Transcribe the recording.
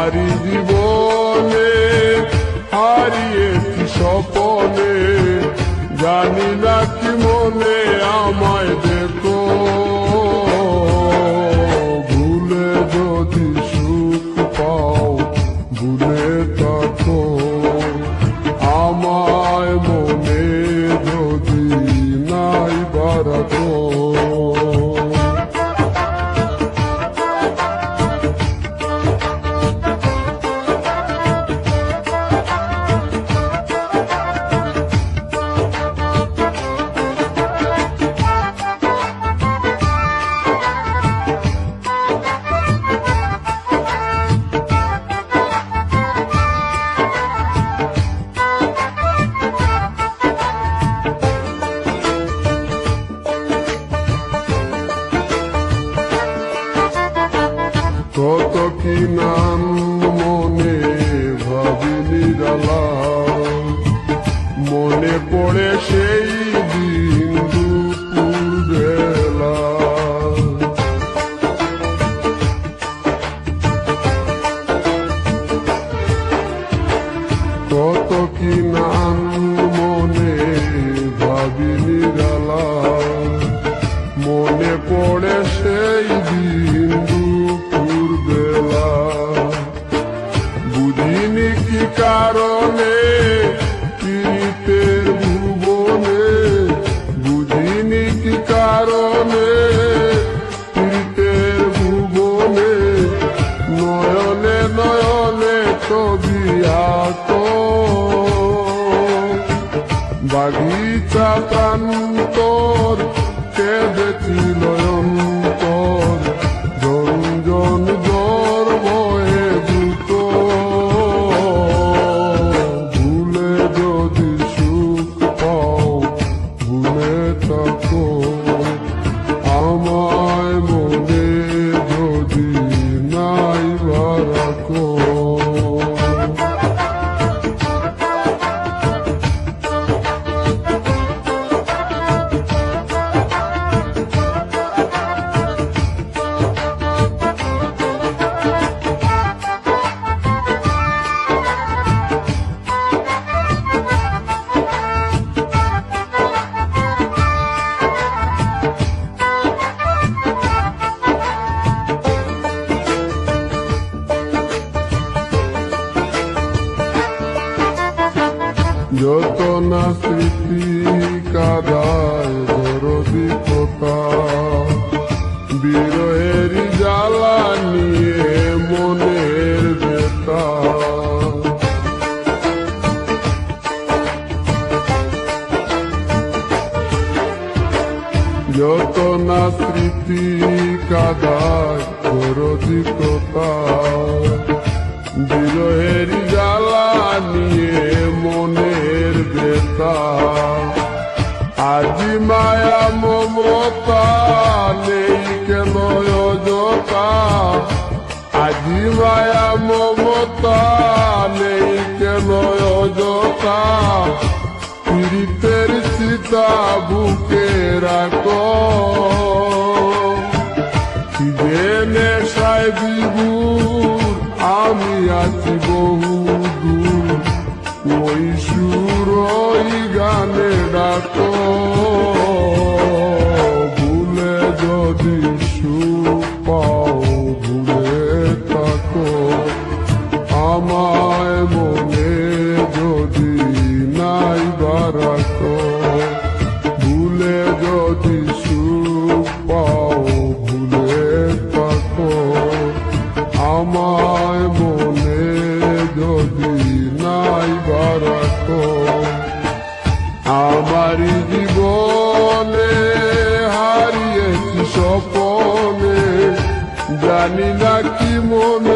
আমারি জীবনে হারিয়েছি স্বপনে, জানি না কি মনে আমায় দেখো, ভুলে যদি সুখ পাও ভুলে থাকো, আমায় মনে যদি নাই বারাকো। কত কি নাম মনে ভাবি নিরালা, মনে পড়ে সেই দিন দুপুর বেলা, কত কি নাম মনে ভাবি নিরালা, মনে পড়ে সেই দিন দুপুর বেলা, বুঝিনি কি কারণে পীড়িতের ভুবনে, বুঝিনি কি কারণে পীড়িতের ভুবনে, নয়নে নয়নে ছবি আঁকো, বাগিচা প্রান্তর কেঁদেছিল অন্তর, জঞ্জন জ্বর বয়ে দ্রুত, ভুলে যদি সুখ পাও ভুলে থাকো, আমায় মনে যদি নাই বারাকো। যত না স্মৃতি কাদায় দরদি কথা, বিরহের জ্বালা নিয়ে মনের ব্যথা, যত না স্মৃতি কাদায় দরদি কথা, বিরহের জ্বালা নিয়ে মনের ব্যথা, আজি মায়া মমতা নেই কেন অযথা, আজি মায়া মমতা নেই কেন অযথা, পীড়িতের চিতা বুকে রাখো, কি যে নেশায় বিভোর আমি আছি বহু দূর, ওই সুর ওই গানে ডাকো, ভুলে যদি সুখ পাও ভুলে থাকো, আমায় মনে যদি নাই বারাকো, ভুলে যদি সুখ পাও ভুলে থাকো, আমায় মনে যদি নাই বারাকো। আমারি জীবনে হারিয়েছি স্বপনে, জানি না কি মনে